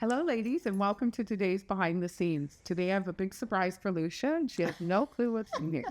Hello, ladies, and welcome to today's Behind the Scenes. Today I have a big surprise for Lousje, and she has no clue what's in here.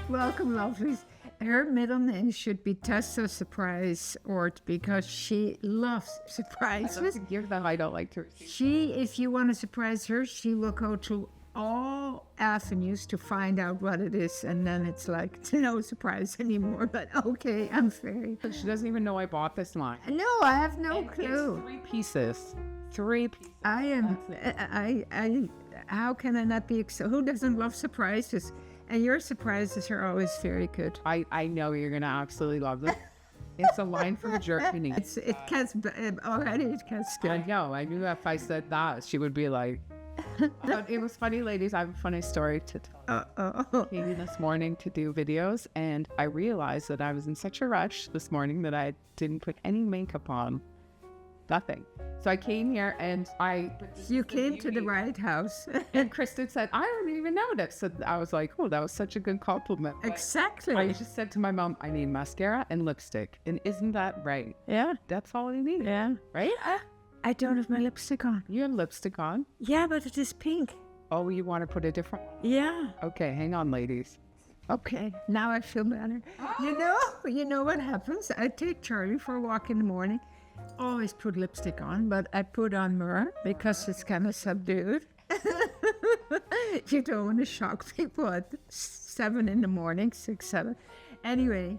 Welcome, lovelies. Her middle name should be Tessa Surprise Oort because she loves surprises. I love to hear that I don't like to receive. If you want to surprise her, she will go to all avenues to find out what it is, and then it's like no surprise anymore. But okay, I'm very. She doesn't even know I bought this line. No, I have no And clue. It's 3 pieces. 3 pieces. I am. I. How can I not be? Who doesn't love surprises? And your surprises are always very good. I know you're gonna absolutely love this. It's a line from Germany. It gets already. It gets good. I know. I knew that if I said that, she would be like. But it was funny, ladies. I have a funny story to tell. Came this morning to do videos, and I realized that I was in such a rush this morning that I didn't put any makeup on. Nothing. So I came here and You came to the right house. And Kristen said, I don't even notice. So I was like, oh, that was such a good compliment. Exactly. I just said to my mom, I need mascara and lipstick. And isn't that right? Yeah. That's all I need. Yeah. Right? I don't have my lipstick on. You have lipstick on? Yeah, but it is pink. Oh, you want to put a different one? Yeah. Okay, hang on, ladies. Okay. Now I feel better. You know what happens? I take Charlie for a walk in the morning. Always put lipstick on, but I put on more because it's kind of subdued. You don't want to shock people at 7 in the morning, 6, 7. Anyway,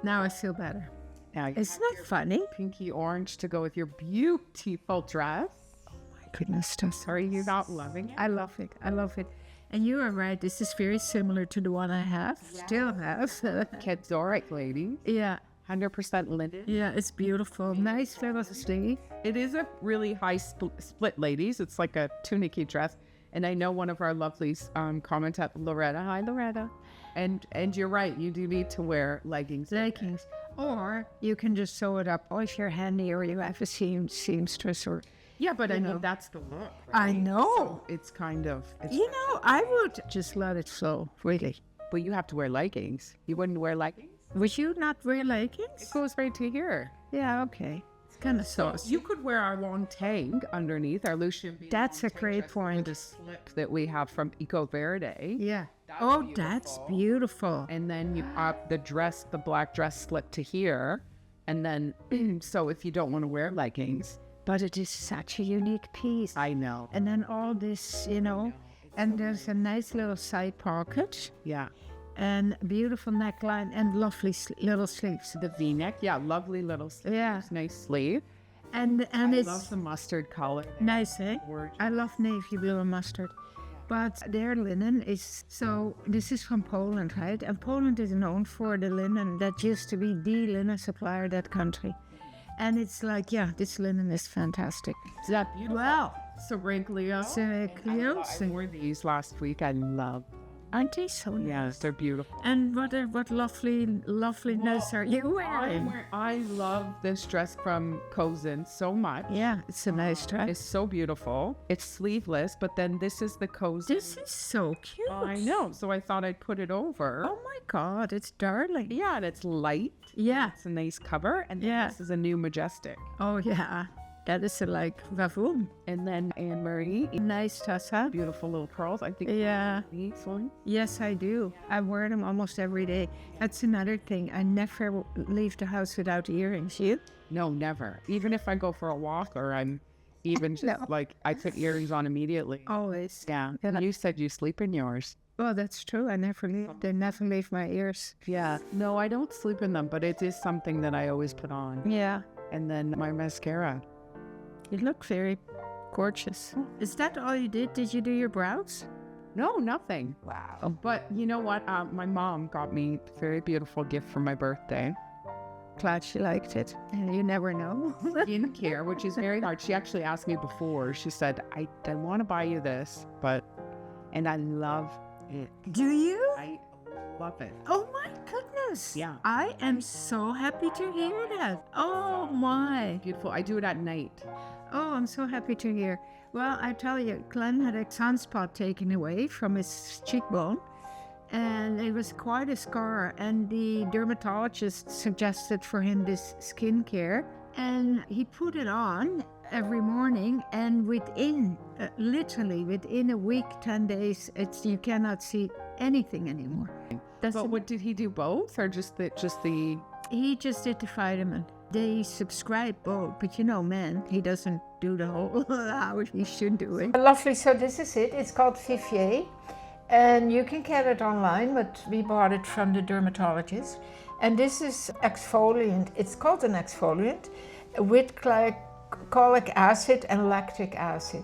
now I feel better. Now, Isn't that funny? pinky orange to go with your beautiful dress. My goodness, Tessa. Are you not loving it? I love it. I love it. And you are right. This is very similar to the one I have. Still have. Kedoric, lady. Yeah. 100% linen. Yeah, it's beautiful. Nice little sleeve. It is a really high split, ladies. It's like a tunicky dress. And I know one of our lovelies commented, Loretta. Hi, Loretta. And you're right. You do need to wear leggings. Leggings. Or you can just sew it up. Or if you're handy or you have a seamstress or... Yeah, but I know. know that's the look. Right? I know. So it's kind of... I would just let it flow, really. But you have to wear leggings. You wouldn't wear leggings? Would you not wear It leggings? goes right to here. Yeah, okay. It's kind of saucy. You could wear our long tank underneath, our Lousje Bean That's long a tank great dress point. with the slip that we have from Eco Verde. Yeah. That's Oh, that's beautiful. And then you up the black dress slip to here. And then, so if you don't want to wear leggings. But it is such a unique piece. I know. And then all this, and there's a nice little side pocket Yeah. and a beautiful neckline and lovely little sleeves. The V-neck. Yeah, lovely little sleeves. Yeah. Nice sleeve. And I it's love the mustard color. nice, eh? Gorgeous. I love navy blue and mustard. But their linen is, so this is from Poland, right? And Poland is known for the linen that used to be the linen supplier of that country. And it's like, yeah, this linen is fantastic. Is that beautiful? Wow. Seraglio. Seraglio. I wore these last week. I love. Aren't they so nice? Yes, they're beautiful. And what loveliness are you wearing? I love this dress from Cozen so much. Yeah, it's a nice dress. It's so beautiful. It's sleeveless, but then this is the Cozen. This is so cute. I know. So I thought I'd put it over. Oh my God, it's darling. Yeah, and it's light. Yeah. It's a nice cover. And then Yeah. this is a new Majestic. Oh yeah, that is like vavoom. And then Anne Marie. Nice, Tessa. Beautiful little curls. I think Yeah. these one. Yes, I do. I wear them almost every day. That's another thing. I never leave the house without earrings. You? No, never. Even if I go for a walk or I'm even just No. like, I put earrings on immediately. Always. Yeah. Yeah. You said you sleep in yours. Well, that's true. I never leave. They never leave my ears. Yeah. No, I don't sleep in them, but it is something that I always put on. Yeah. And then my mascara. You look very gorgeous. Is that all you did? Did you do your brows? No, nothing. Wow. But you know what? My mom got me a very beautiful gift for my birthday. Glad she liked it. And you never know. Skincare, which is very hard. She actually asked me before. She said, I want to buy you this, and I love it. Do you? I love it. Oh my goodness. Yeah. I am so happy to hear that. Oh my. Beautiful. I do it at night. Oh, I'm so happy to hear. Well, I tell you, Glenn had a sunspot taken away from his cheekbone. and it was quite a scar. And the dermatologist suggested for him this skincare, and he put it on every morning. And within, literally within a week, 10 days, you cannot see anything anymore. But what did he do? Both, or just the? He just did the vitamin. They subscribe both, but you know, man, he doesn't do the whole how he should do it. Lovely. So this is it. It's called Vivier, and you can get it online, but we bought it from the dermatologist. And this is exfoliant. It's called an exfoliant with glycolic acid and lactic acid.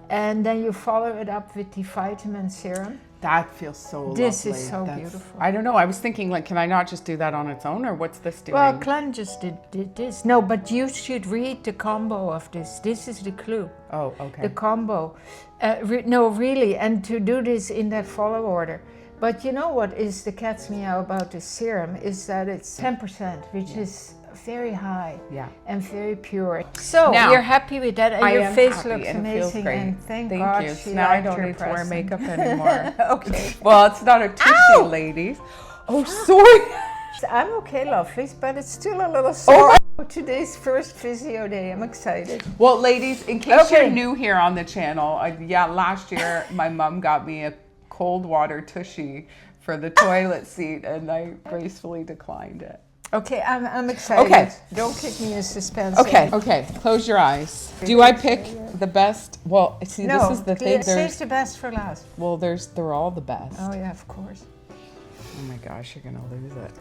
And then you follow it up with the vitamin serum. That feels so lovely. This is so beautiful. I don't know. I was thinking, like, can I not just do that on its own, or what's this doing? Well, Glenn just did this. No, but you should read the combo of this. This is the clue. Oh, okay. The combo. No, really. And to do this in that follow order. But you know what is the cat's meow about this serum is that it's 10%, which is very high and very pure. So now, you're happy with that, and your face looks and amazing. And thank God you. she Now I liked don't your need to wear present. makeup anymore. Okay. Well, it's not a tissue, ladies. Oh, sorry. I'm okay, lovelies, but it's still a little sore. Today's first physio day. I'm excited. Well, ladies, in case you're new here on the channel, last year my mom got me a cold water tushy for the toilet seat, and I gracefully declined it. Okay, I'm excited. Okay. Don't keep me in suspense. Okay, close your eyes. Do I pick the best? Well, see, No, this is the thing. save the best for last. Well, they're all the best. Oh yeah, of course. Oh my gosh, you're gonna lose it.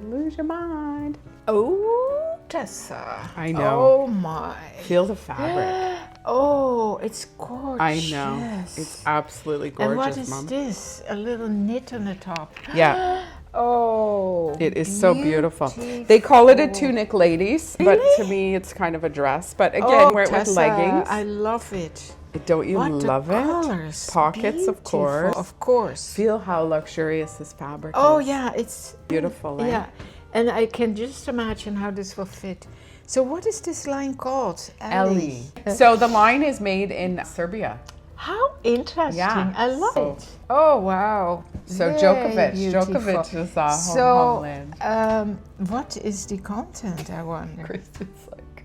Lose your mind. Oh, Tessa. I know. Oh my. Feel the fabric. Oh, it's gorgeous. I know. It's absolutely gorgeous, and what is Mom. this? A little knit on the top. Yeah. Oh. It is so beautiful. They call it a tunic, ladies, but to me it's kind of a dress. But again, wear it with Tessa, leggings. I love it. Don't you love it? Colors. Pockets, of course. Of course. Feel how luxurious this fabric Oh is. yeah, it's Beautiful, right? Yeah, and I can just imagine how this will fit. So what is this line called? Elli. So the line is made in Serbia. How interesting. Yeah. I love it. Oh, wow. So Very Djokovic beautiful. is homeland. What is the content, I wonder? Kristen's like,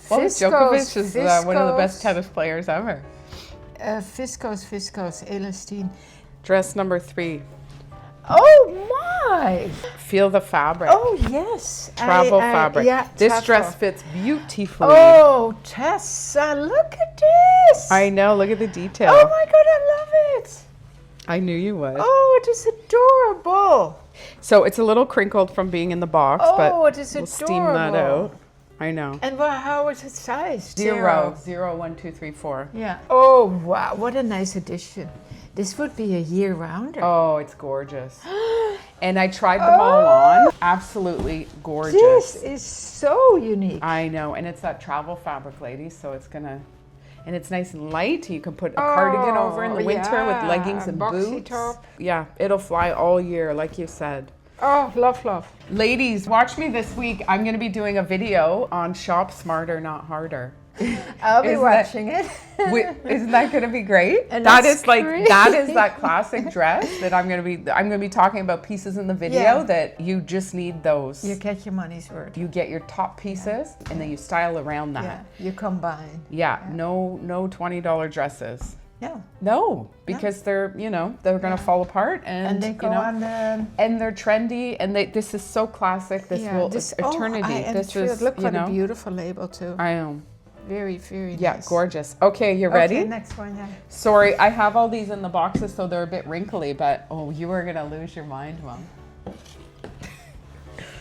well, Djokovic is one of the best tennis players ever. Viscose, elastine. Dress number 3. Oh my! Feel the fabric. Oh yes. Travel fabric. Yeah, this dress fits beautifully. Oh, Tessa, look at this. I know, look at the detail. Oh my God, I love it. I knew you would. Oh, it is adorable. So it's a little crinkled from being in the box, but it is we'll adorable. steam that out. I know. And how is it sized? 0, 1, 2, 3, 4. Yeah. Oh wow, what a nice addition. This would be a year-rounder. Oh, it's gorgeous. And I tried them all on. Absolutely gorgeous. This is so unique. I know, and it's that travel fabric, ladies, so it's gonna, and it's nice and light. You can put a cardigan over in the winter with leggings and boxy boots. top. Yeah, it'll fly all year, like you said. Oh, love. Ladies, watch me this week. I'm gonna be doing a video on shop smarter, not harder. I'll be watching it. Isn't that going to be great? And that is great. that classic dress that I'm going to be talking about pieces in the video that you just need those. You get your money's worth. You get your top pieces and then you style around that. Yeah, you combine. Yeah. No $20 dresses. Yeah. No, because they're going to fall apart and they go on the... and they're trendy and this is so classic. This will eternity. Look what a beautiful label too. I know. Very, very nice. Yeah, gorgeous. Okay, you ready? Okay, next one, yeah. Sorry, I have all these in the boxes, so they're a bit wrinkly, but you are going to lose your mind, Mom.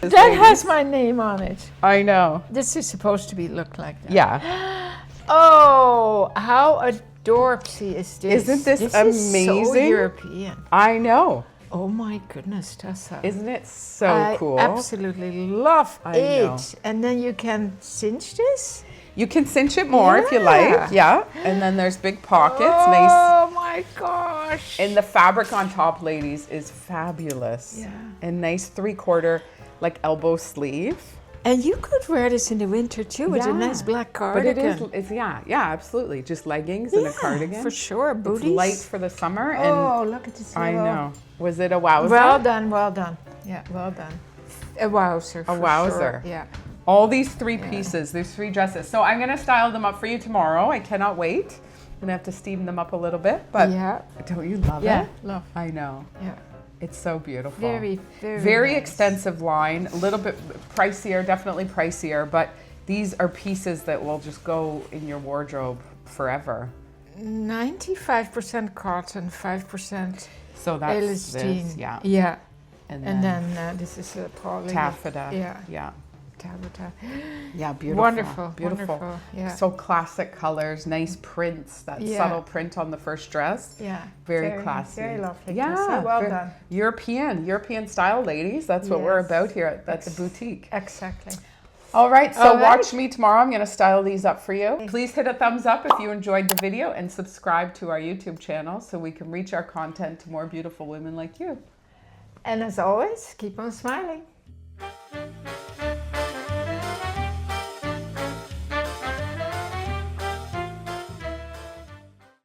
That has my name on it. I know. This is supposed to look like that. Yeah. Oh, how adorbsy is this? Isn't this amazing? Is so European. I know. Oh my goodness, Tessa. Isn't it so cool? I absolutely love it. know. And then you can cinch this? You can cinch it more if you like. Yeah. And then there's big pockets. Nice. Oh my gosh. And the fabric on top, ladies, is fabulous. Yeah. And nice 3/4 like elbow sleeve. And you could wear this in the winter too with a nice black cardigan. But it's absolutely. Just leggings and a cardigan. For sure, booties. It's light for the summer. And oh, look at this. I know. Was it a wowzer? Well done, well done. Yeah, well done. A wowzer. A wowzer. Sure. Yeah. All these 3 pieces, there's 3 dresses. So I'm gonna style them up for you tomorrow. I cannot wait. I'm gonna have to steam them up a little bit, but don't you love it? Yeah, love. I know. Yeah. It's so beautiful. Very, very nice. Extensive line, a little bit pricier, definitely pricier, but these are pieces that will just go in your wardrobe forever. 95% cotton, 5% so that's elastine. This, yeah. Yeah. And then this is a poly. Taffeta. Yeah. Taffeta. Yeah, beautiful. Wonderful. Beautiful. Wonderful. Yeah. So classic colors, nice prints, that subtle print on the first dress. Yeah. Very classy. Very lovely. Yeah. So well done. European style, ladies. That's what we're about here at the boutique. Exactly. All right, so watch me tomorrow. I'm going to style these up for you. Please hit a thumbs up if you enjoyed the video and subscribe to our YouTube channel so we can reach our content to more beautiful women like you. And as always, keep on smiling.